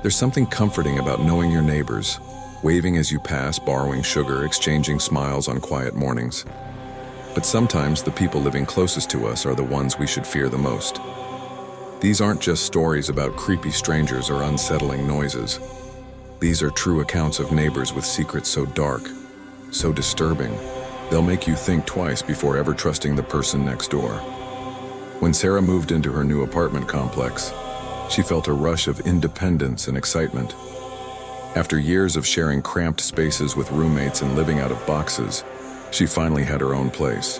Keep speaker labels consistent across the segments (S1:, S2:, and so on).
S1: There's something comforting about knowing your neighbors, waving as you pass, borrowing sugar, exchanging smiles on quiet mornings. But sometimes the people living closest to us are the ones we should fear the most. These aren't just stories about creepy strangers or unsettling noises. These are true accounts of neighbors with secrets so dark, so disturbing, they'll make you think twice before ever trusting the person next door. When Sarah moved into her new apartment complex, she felt a rush of independence and excitement. After years of sharing cramped spaces with roommates and living out of boxes, she finally had her own place,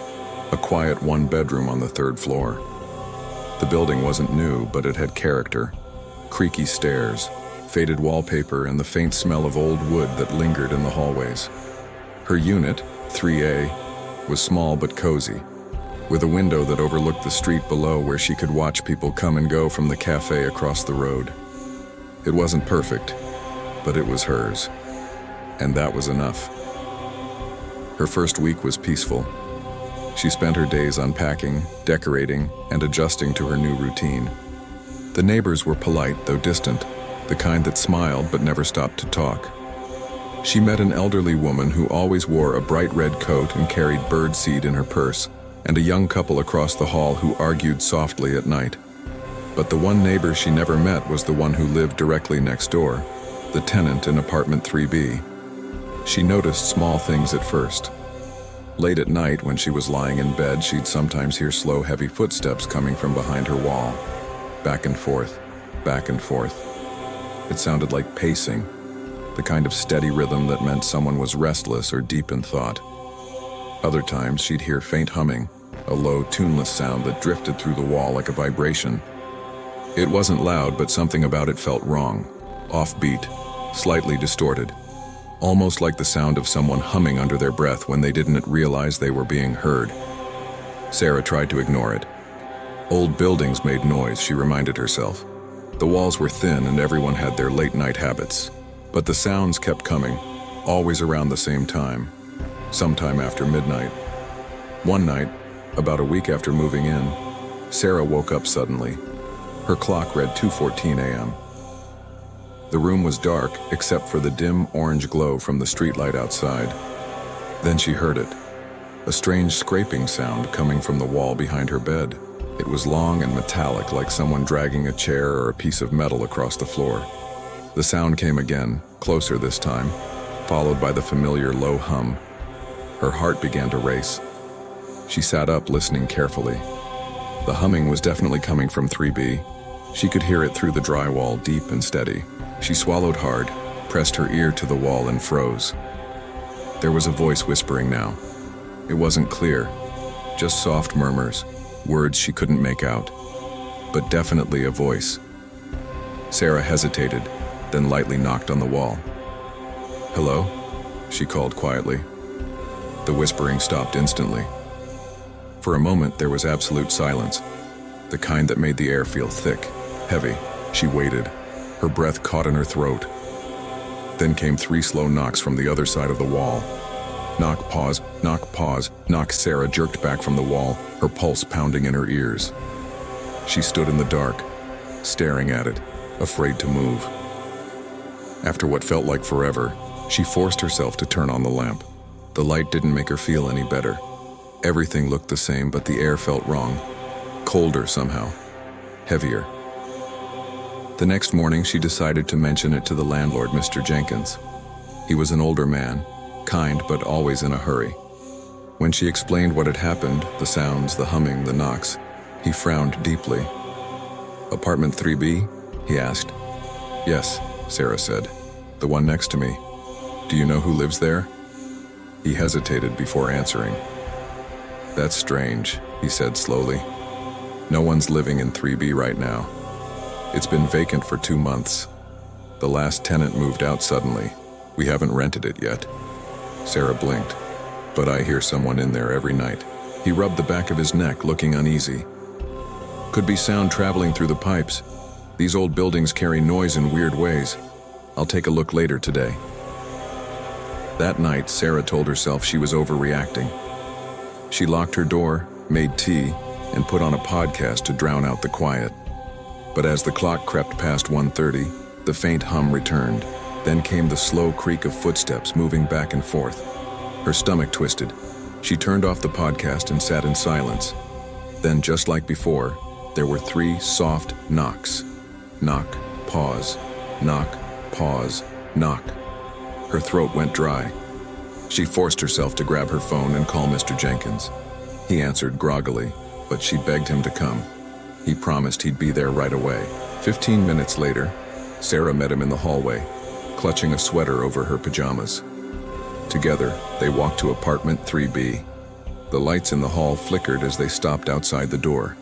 S1: a quiet one-bedroom on the 3rd floor. The building wasn't new, but it had character. Creaky stairs, faded wallpaper, and the faint smell of old wood that lingered in the hallways. Her unit, 3A, was small but cozy, with a window that overlooked the street below where she could watch people come and go from the cafe across the road. It wasn't perfect, but it was hers, and that was enough. Her first week was peaceful. She spent her days unpacking, decorating, and adjusting to her new routine. The neighbors were polite, though distant, the kind that smiled but never stopped to talk. She met an elderly woman who always wore a bright red coat and carried birdseed in her purse, and a young couple across the hall who argued softly at night. But the one neighbor she never met was the one who lived directly next door, the tenant in apartment 3B. She noticed small things at first. Late at night, when she was lying in bed, she'd sometimes hear slow, heavy footsteps coming from behind her wall. Back and forth, back and forth. It sounded like pacing, the kind of steady rhythm that meant someone was restless or deep in thought. Other times, she'd hear faint humming, a low, tuneless sound that drifted through the wall like a vibration. It wasn't loud, but something about it felt wrong, offbeat, slightly distorted. Almost like the sound of someone humming under their breath when they didn't realize they were being heard. Sarah tried to ignore it. Old buildings made noise, she reminded herself. The walls were thin and everyone had their late-night habits. But the sounds kept coming, always around the same time, sometime after midnight. One night, about a week after moving in, Sarah woke up suddenly. Her clock read 2:14 a.m. The room was dark, except for the dim orange glow from the streetlight outside. Then she heard it, a strange scraping sound coming from the wall behind her bed. It was long and metallic, like someone dragging a chair or a piece of metal across the floor. The sound came again, closer this time, followed by the familiar low hum. Her heart began to race. She sat up, listening carefully. The humming was definitely coming from 3B. She could hear it through the drywall, deep and steady. She swallowed hard, pressed her ear to the wall and froze. There was a voice whispering now. It wasn't clear, just soft murmurs, words she couldn't make out, but definitely a voice. Sarah hesitated, then lightly knocked on the wall. "Hello?" she called quietly. The whispering stopped instantly. For a moment there was absolute silence, the kind that made the air feel thick, heavy. She waited. Her breath caught in her throat. Then came 3 slow knocks from the other side of the wall. Knock, pause, knock, pause, knock. Sarah jerked back from the wall, her pulse pounding in her ears. She stood in the dark, staring at it, afraid to move. After what felt like forever, she forced herself to turn on the lamp. The light didn't make her feel any better. Everything looked the same, but the air felt wrong. Colder somehow. Heavier. The next morning, she decided to mention it to the landlord, Mr. Jenkins. He was an older man, kind but always in a hurry. When she explained what had happened, the sounds, the humming, the knocks, he frowned deeply. "Apartment 3B?" he asked. "Yes," Sarah said. "The one next to me. Do you know who lives there?" He hesitated before answering. "That's strange," he said slowly. "No one's living in 3B right now. It's been vacant for 2 months. The last tenant moved out suddenly. We haven't rented it yet." Sarah blinked. "But I hear someone in there every night." He rubbed the back of his neck, looking uneasy. "Could be sound traveling through the pipes. These old buildings carry noise in weird ways. I'll take a look later today." That night, Sarah told herself she was overreacting. She locked her door, made tea, and put on a podcast to drown out the quiet. But as the clock crept past 1:30, The faint hum returned. Then came the slow creak of footsteps moving back and forth. Her stomach twisted. She turned off the podcast and sat in silence. Then, just like before, there were 3 soft knocks. Knock, pause, knock, pause, knock. Her throat went dry. She forced herself to grab her phone and call Mr. Jenkins. He answered groggily, but she begged him to come. He promised he'd be there right away. 15 minutes later, Sarah met him in the hallway, clutching a sweater over her pajamas. Together, they walked to apartment 3B. The lights in the hall flickered as they stopped outside the door.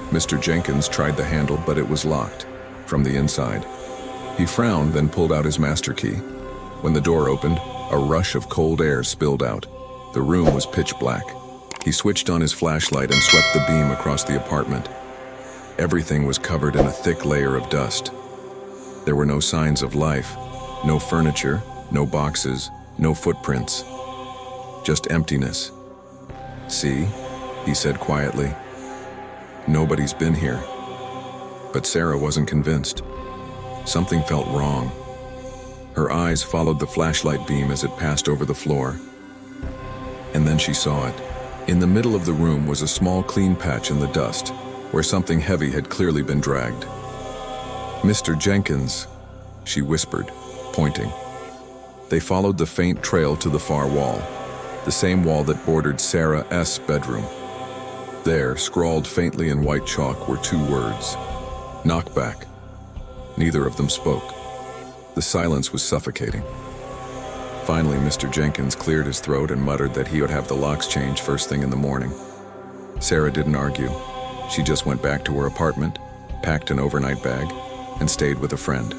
S1: Mr. Jenkins tried the handle, but it was locked from the inside. He frowned, then pulled out his master key. When the door opened, a rush of cold air spilled out. The room was pitch black. He switched on his flashlight and swept the beam across the apartment. Everything was covered in a thick layer of dust. There were no signs of life, no furniture, no boxes, no footprints. Just emptiness. "See?" he said quietly. "Nobody's been here." But Sarah wasn't convinced. Something felt wrong. Her eyes followed the flashlight beam as it passed over the floor. And then she saw it. In the middle of the room was a small clean patch in the dust, where something heavy had clearly been dragged. "Mr. Jenkins," she whispered, pointing. They followed the faint trail to the far wall, the same wall that bordered Sarah's bedroom. There, scrawled faintly in white chalk, were 2 words: "Knockback." Neither of them spoke. The silence was suffocating. Finally, Mr. Jenkins cleared his throat and muttered that he would have the locks changed first thing in the morning. Sarah didn't argue. She just went back to her apartment, packed an overnight bag, and stayed with a friend.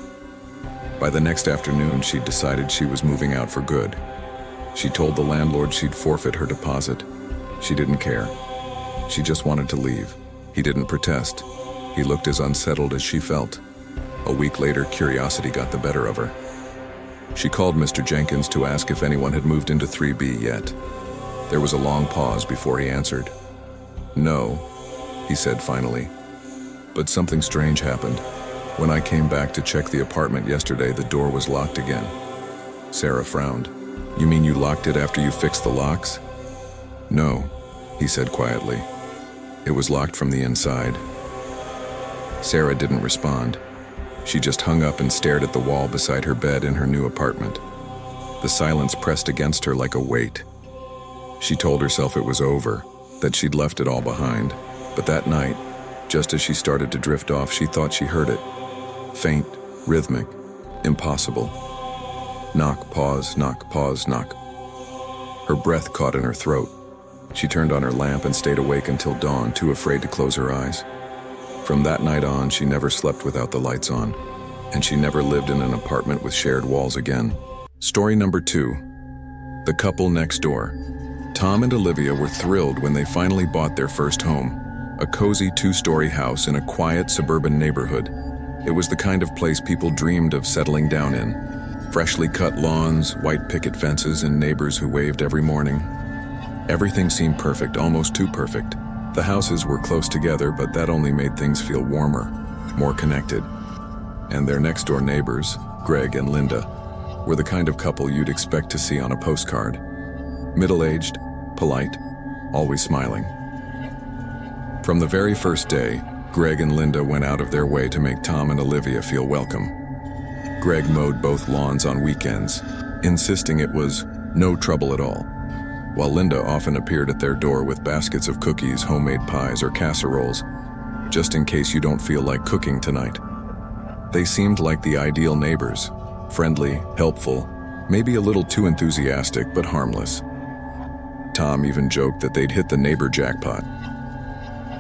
S1: By the next afternoon, she'd decided she was moving out for good. She told the landlord she'd forfeit her deposit. She didn't care. She just wanted to leave. He didn't protest. He looked as unsettled as she felt. A week later, curiosity got the better of her. She called Mr. Jenkins to ask if anyone had moved into 3B yet. There was a long pause before he answered. "No," he said finally. "But something strange happened. When I came back to check the apartment yesterday, the door was locked again." Sarah frowned. "You mean you locked it after you fixed the locks?" "No," he said quietly. "It was locked from the inside." Sarah didn't respond. She just hung up and stared at the wall beside her bed in her new apartment. The silence pressed against her like a weight. She told herself it was over, that she'd left it all behind. But that night, just as she started to drift off, she thought she heard it. Faint, rhythmic, impossible. Knock, pause, knock, pause, knock. Her breath caught in her throat. She turned on her lamp and stayed awake until dawn, too afraid to close her eyes. From that night on, she never slept without the lights on, and she never lived in an apartment with shared walls again. Story number 2. The couple next door. Tom and Olivia were thrilled when they finally bought their first home, a cozy 2-story house in a quiet suburban neighborhood. It was the kind of place people dreamed of settling down in. Freshly cut lawns, white picket fences, and neighbors who waved every morning. Everything seemed perfect, almost too perfect. The houses were close together, but that only made things feel warmer, more connected. And their next-door neighbors, Greg and Linda, were the kind of couple you'd expect to see on a postcard. Middle-aged, polite, always smiling. From the very first day, Greg and Linda went out of their way to make Tom and Olivia feel welcome. Greg mowed both lawns on weekends, insisting it was no trouble at all, while Linda often appeared at their door with baskets of cookies, homemade pies, or casseroles, just in case you don't feel like cooking tonight. They seemed like the ideal neighbors, friendly, helpful, maybe a little too enthusiastic, but harmless. Tom even joked that they'd hit the neighbor jackpot.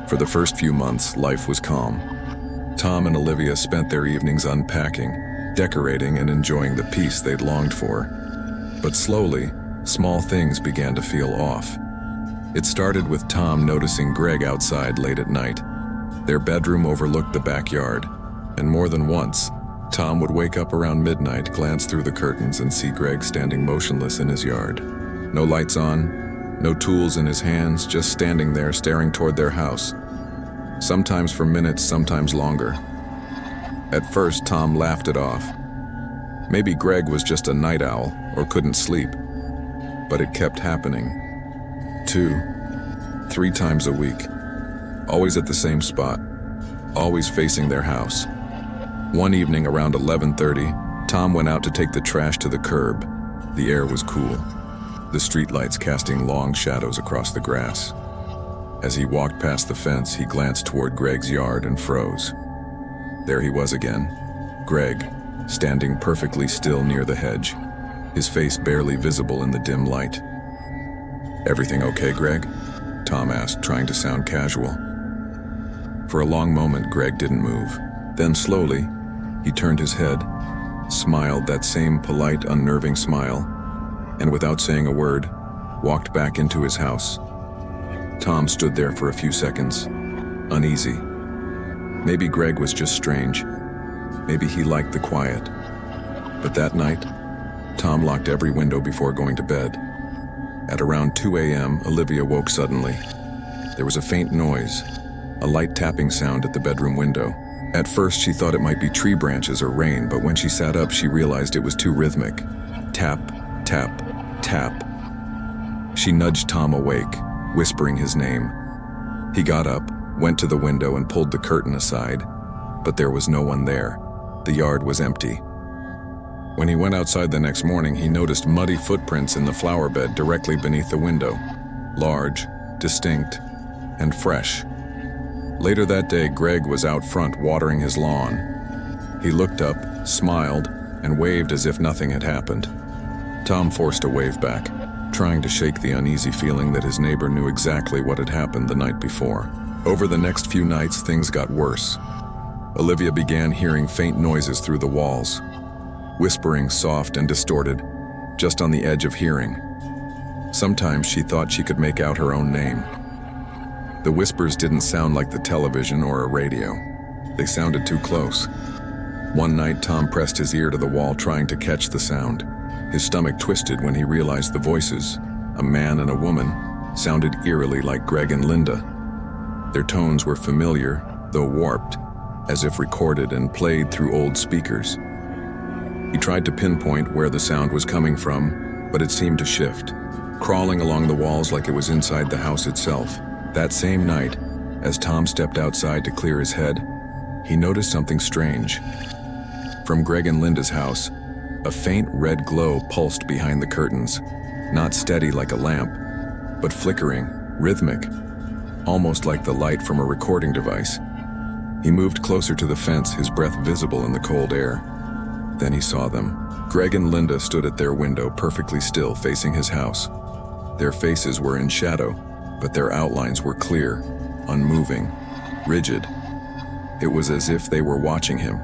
S1: For the first few months, life was calm. Tom and Olivia spent their evenings unpacking, decorating, and enjoying the peace they'd longed for. But slowly, small things began to feel off. It started with Tom noticing Greg outside late at night. Their bedroom overlooked the backyard, and more than once, Tom would wake up around midnight, glance through the curtains, and see Greg standing motionless in his yard. No lights on, no tools in his hands, just standing there staring toward their house. Sometimes for minutes, sometimes longer. At first, Tom laughed it off. Maybe Greg was just a night owl or couldn't sleep. But it kept happening. 2, 3 times a week. Always at the same spot. Always facing their house. One evening around 11:30, Tom went out to take the trash to the curb. The air was cool, the streetlights casting long shadows across the grass. As he walked past the fence, he glanced toward Greg's yard and froze. There he was again, Greg, standing perfectly still near the hedge, his face barely visible in the dim light. "Everything okay, Greg?" Tom asked, trying to sound casual. For a long moment, Greg didn't move. Then slowly, he turned his head, smiled that same polite, unnerving smile, and without saying a word, walked back into his house. Tom stood there for a few seconds, uneasy. Maybe Greg was just strange. Maybe he liked the quiet. But that night, Tom locked every window before going to bed. At around 2 a.m., Olivia woke suddenly. There was a faint noise, a light tapping sound at the bedroom window. At first, she thought it might be tree branches or rain, but when she sat up, she realized it was too rhythmic. Tap, tap, tap. She nudged Tom awake, whispering his name. He got up, went to the window and pulled the curtain aside, but there was no one there. The yard was empty. When he went outside the next morning, he noticed muddy footprints in the flower bed directly beneath the window. Large, distinct, and fresh. Later that day, Greg was out front watering his lawn. He looked up, smiled, and waved as if nothing had happened. Tom forced a wave back, trying to shake the uneasy feeling that his neighbor knew exactly what had happened the night before. Over the next few nights, things got worse. Olivia began hearing faint noises through the walls, whispering soft and distorted, just on the edge of hearing. Sometimes she thought she could make out her own name. The whispers didn't sound like the television or a radio. They sounded too close. One night, Tom pressed his ear to the wall trying to catch the sound. His stomach twisted when he realized the voices, a man and a woman, sounded eerily like Greg and Linda. Their tones were familiar, though warped, as if recorded and played through old speakers. He tried to pinpoint where the sound was coming from, but it seemed to shift, crawling along the walls like it was inside the house itself. That same night, as Tom stepped outside to clear his head, he noticed something strange. From Greg and Linda's house, a faint red glow pulsed behind the curtains, not steady like a lamp, but flickering, rhythmic, almost like the light from a recording device. He moved closer to the fence, his breath visible in the cold air. Then he saw them. Greg and Linda stood at their window, perfectly still, facing his house. Their faces were in shadow, but their outlines were clear, unmoving, rigid. It was as if they were watching him.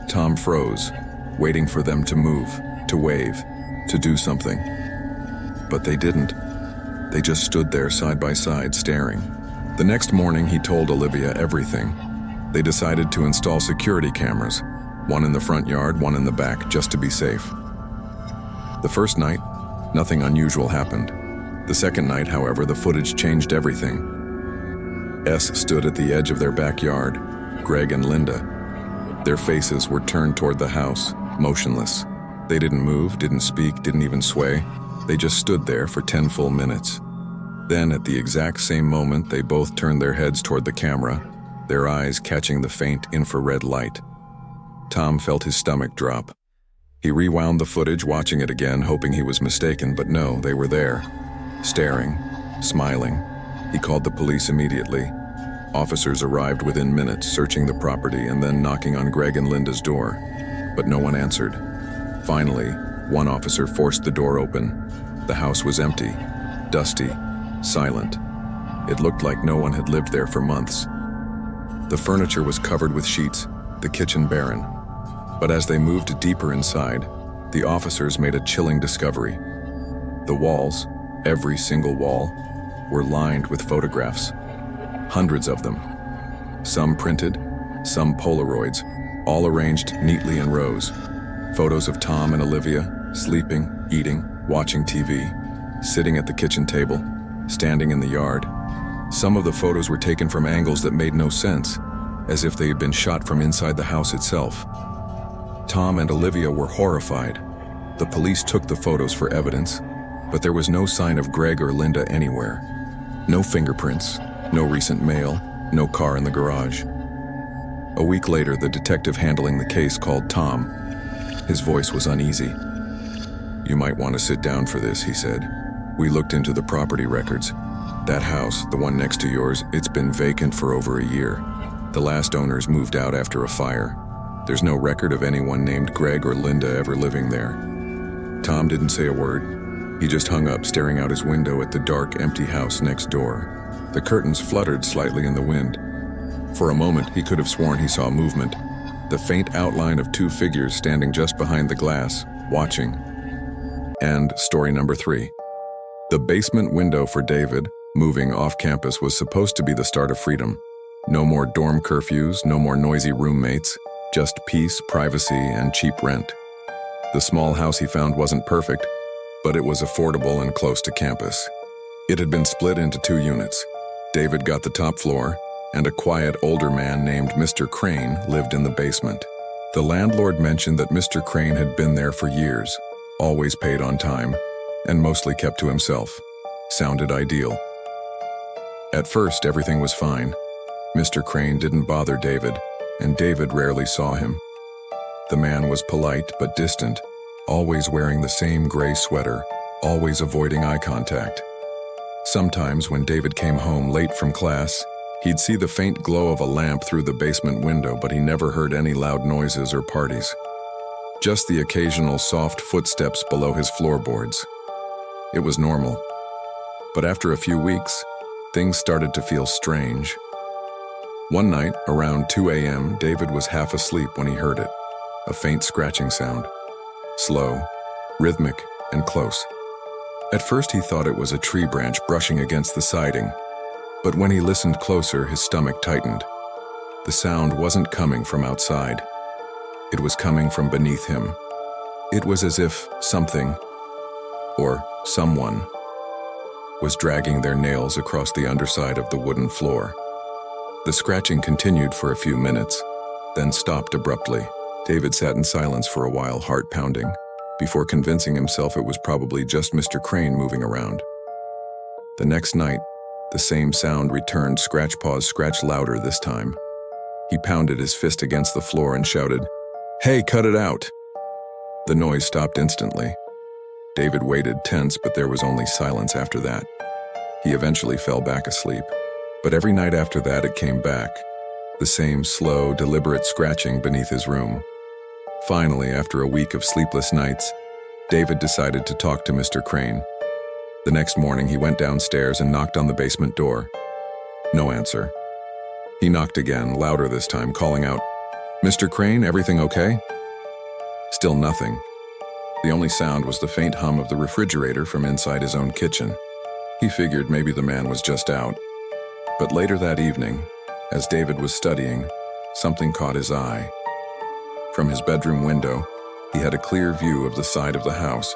S1: Tom froze, waiting for them to move, to wave, to do something. But they didn't. They just stood there side by side, staring. The next morning, he told Olivia everything. They decided to install security cameras, one in the front yard, one in the back, just to be safe. The first night, nothing unusual happened. The second night, however, the footage changed everything. S stood at the edge of their backyard, Greg and Linda. Their faces were turned toward the house, motionless. They didn't move, didn't speak, didn't even sway. They just stood there for 10 full minutes. Then, at the exact same moment, they both turned their heads toward the camera, their eyes catching the faint infrared light. Tom felt his stomach drop. He rewound the footage, watching it again, hoping he was mistaken, but no, they were there. Staring, smiling. He called the police immediately. Officers arrived within minutes, searching the property and then knocking on Greg and Linda's door, but no one answered. Finally, one officer forced the door open. The house was empty, dusty, silent. It looked like no one had lived there for months. The furniture was covered with sheets, the kitchen barren. But as they moved deeper inside, the officers made a chilling discovery. The walls, every single wall, were lined with photographs. Hundreds of them. Some printed, some Polaroids, all arranged neatly in rows. Photos of Tom and Olivia, sleeping, eating, watching TV, sitting at the kitchen table, standing in the yard. Some of the photos were taken from angles that made no sense. as if they had been shot from inside the house itself. Tom and Olivia were horrified. The police took the photos for evidence, but there was no sign of Greg or Linda anywhere. No fingerprints, no recent mail, no car in the garage. A week later, the detective handling the case called Tom. His voice was uneasy. "You might want to sit down for this," he said. "We looked into the property records. That house, the one next to yours, it's been vacant for over a year. The last owners moved out after a fire. There's no record of anyone named Greg or Linda ever living there." Tom didn't say a word. He just hung up, staring out his window at the dark, empty house next door. The curtains fluttered slightly in the wind. For a moment, he could have sworn he saw movement, the faint outline of two figures standing just behind the glass, watching. And story number 3. The basement window for David, moving off campus, was supposed to be the start of freedom. No more dorm curfews, no more noisy roommates, just peace, privacy, and cheap rent. The small house he found wasn't perfect, but it was affordable and close to campus. It had been split into 2 units. David got the top floor, and a quiet older man named Mr. Crane lived in the basement. The landlord mentioned that Mr. Crane had been there for years, always paid on time, and mostly kept to himself. Sounded ideal. At first, everything was fine. Mr. Crane didn't bother David, and David rarely saw him. The man was polite but distant, always wearing the same gray sweater, always avoiding eye contact. Sometimes when David came home late from class, he'd see the faint glow of a lamp through the basement window, but he never heard any loud noises or parties. Just the occasional soft footsteps below his floorboards. It was normal. But after a few weeks, things started to feel strange. One night, around 2 a.m., David was half asleep when he heard it. A faint scratching sound. Slow, rhythmic, and close. At first he thought it was a tree branch brushing against the siding, but when he listened closer, his stomach tightened. The sound wasn't coming from outside. It was coming from beneath him. It was as if something, or someone, was dragging their nails across the underside of the wooden floor. The scratching continued for a few minutes, then stopped abruptly. David sat in silence for a while, heart pounding, before convincing himself it was probably just Mr. Crane moving around. The next night, the same sound returned, scratch paws scratched louder this time. He pounded his fist against the floor and shouted, "Hey, cut it out!" The noise stopped instantly. David waited, tense, but there was only silence after that. He eventually fell back asleep. But every night after that it came back, the same slow, deliberate scratching beneath his room. Finally, after a week of sleepless nights, David decided to talk to Mr. Crane. The next morning he went downstairs and knocked on the basement door. No answer. He knocked again, louder this time, calling out, "Mr. Crane, everything okay?" Still nothing. The only sound was the faint hum of the refrigerator from inside his own kitchen. He figured maybe the man was just out. But later that evening, as David was studying, something caught his eye. From his bedroom window, he had a clear view of the side of the house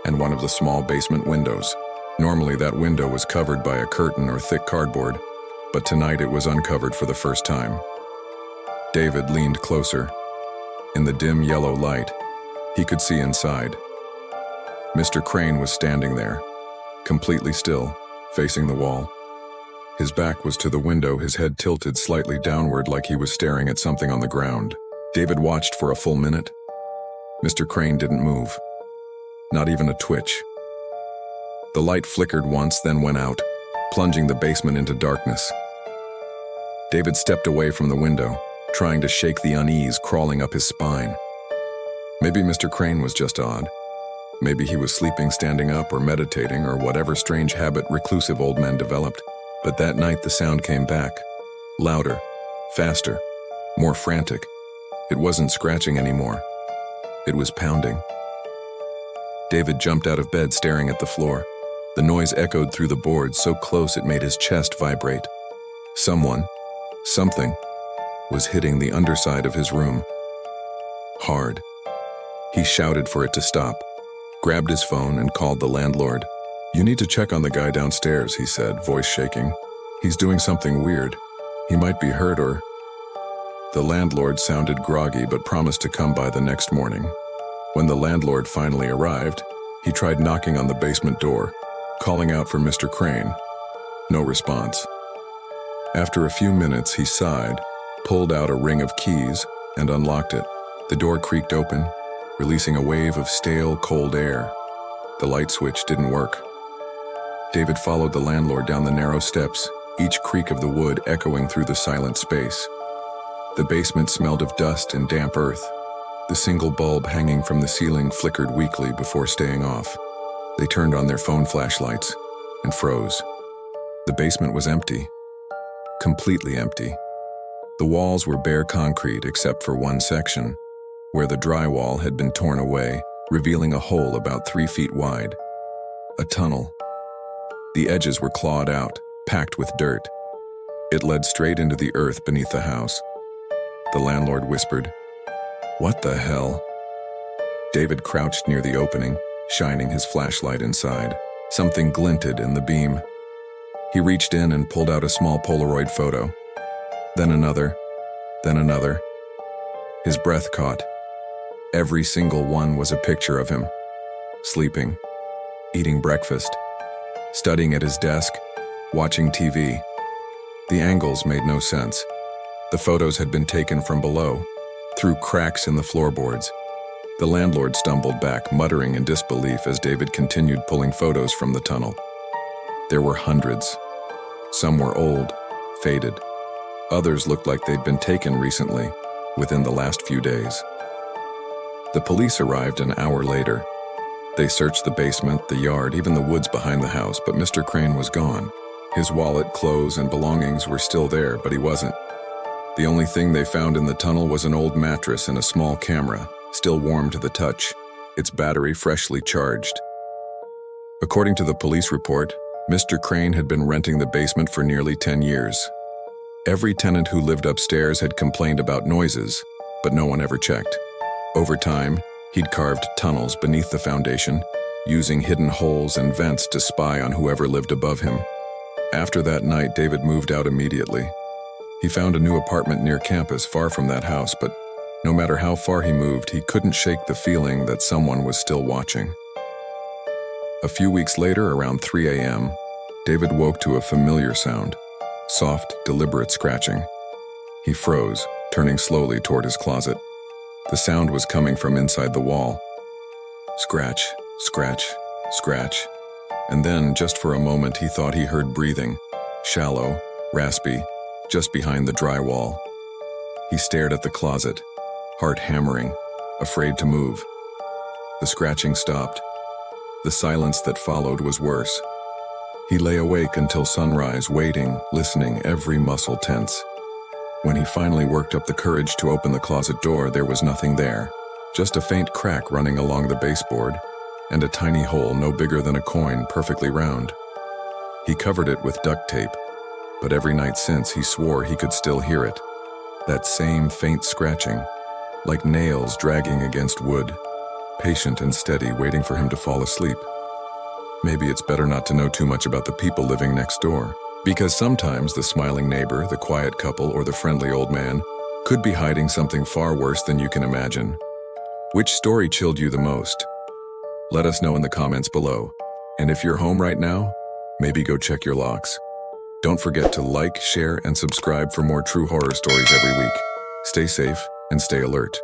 S1: and one of the small basement windows. Normally that window was covered by a curtain or thick cardboard, but tonight it was uncovered for the first time. David leaned closer. In the dim yellow light, he could see inside. Mr. Crane was standing there, completely still, facing the wall. His back was to the window, his head tilted slightly downward like he was staring at something on the ground. David watched for a full minute. Mr. Crane didn't move. Not even a twitch. The light flickered once, then went out, plunging the basement into darkness. David stepped away from the window, trying to shake the unease crawling up his spine. Maybe Mr. Crane was just odd. Maybe he was sleeping standing up or meditating or whatever strange habit reclusive old men developed. But that night the sound came back, louder, faster, more frantic. It wasn't scratching anymore. It was pounding. David jumped out of bed, staring at the floor. The noise echoed through the boards so close it made his chest vibrate. Someone, something, was hitting the underside of his room. Hard. He shouted for it to stop, grabbed his phone and called the landlord. "You need to check on the guy downstairs," he said, voice shaking. "He's doing something weird. He might be hurt or..." The landlord sounded groggy but promised to come by the next morning. When the landlord finally arrived, he tried knocking on the basement door, calling out for Mr. Crane. No response. After a few minutes, he sighed, pulled out a ring of keys, and unlocked it. The door creaked open, releasing a wave of stale, cold air. The light switch didn't work. David followed the landlord down the narrow steps, each creak of the wood echoing through the silent space. The basement smelled of dust and damp earth. The single bulb hanging from the ceiling flickered weakly before staying off. They turned on their phone flashlights and froze. The basement was empty. Completely empty. The walls were bare concrete except for one section, where the drywall had been torn away, revealing a hole about 3 feet wide. A tunnel. The edges were clawed out, packed with dirt. It led straight into the earth beneath the house. The landlord whispered, "What the hell?" David crouched near the opening, shining his flashlight inside. Something glinted in the beam. He reached in and pulled out a small Polaroid photo. Then another. Then another. His breath caught. Every single one was a picture of him. Sleeping. Eating breakfast. Studying at his desk. Watching TV. The angles made no sense. The photos had been taken from below, through cracks in the floorboards. The landlord stumbled back, muttering in disbelief as David continued pulling photos from the tunnel. There were hundreds. Some were old, faded. Others looked like they'd been taken recently, within the last few days. The police arrived an hour later. They searched the basement, the yard, even the woods behind the house, but Mr. Crane was gone. His wallet, clothes, and belongings were still there, but he wasn't. The only thing they found in the tunnel was an old mattress and a small camera, still warm to the touch, its battery freshly charged. According to the police report, Mr. Crane had been renting the basement for nearly 10 years. Every tenant who lived upstairs had complained about noises, but no one ever checked. Over time, he'd carved tunnels beneath the foundation, using hidden holes and vents to spy on whoever lived above him. After that night, David moved out immediately. He found a new apartment near campus, far from that house, but no matter how far he moved, he couldn't shake the feeling that someone was still watching. A few weeks later, around 3 a.m., David woke to a familiar sound, soft, deliberate scratching. He froze, turning slowly toward his closet. The sound was coming from inside the wall. Scratch, scratch, scratch. And then, just for a moment, he thought he heard breathing, shallow, raspy, just behind the drywall. He stared at the closet, heart hammering, afraid to move. The scratching stopped. The silence that followed was worse. He lay awake until sunrise, waiting, listening, every muscle tense. When he finally worked up the courage to open the closet door, there was nothing there. Just a faint crack running along the baseboard, and a tiny hole no bigger than a coin, perfectly round. He covered it with duct tape, but every night since he swore he could still hear it. That same faint scratching, like nails dragging against wood, patient and steady, waiting for him to fall asleep. Maybe it's better not to know too much about the people living next door, because sometimes the smiling neighbor, the quiet couple, or the friendly old man could be hiding something far worse than you can imagine. Which story chilled you the most? Let us know in the comments below. And if you're home right now, maybe go check your locks. Don't forget to like, share, and subscribe for more true horror stories every week. Stay safe and stay alert.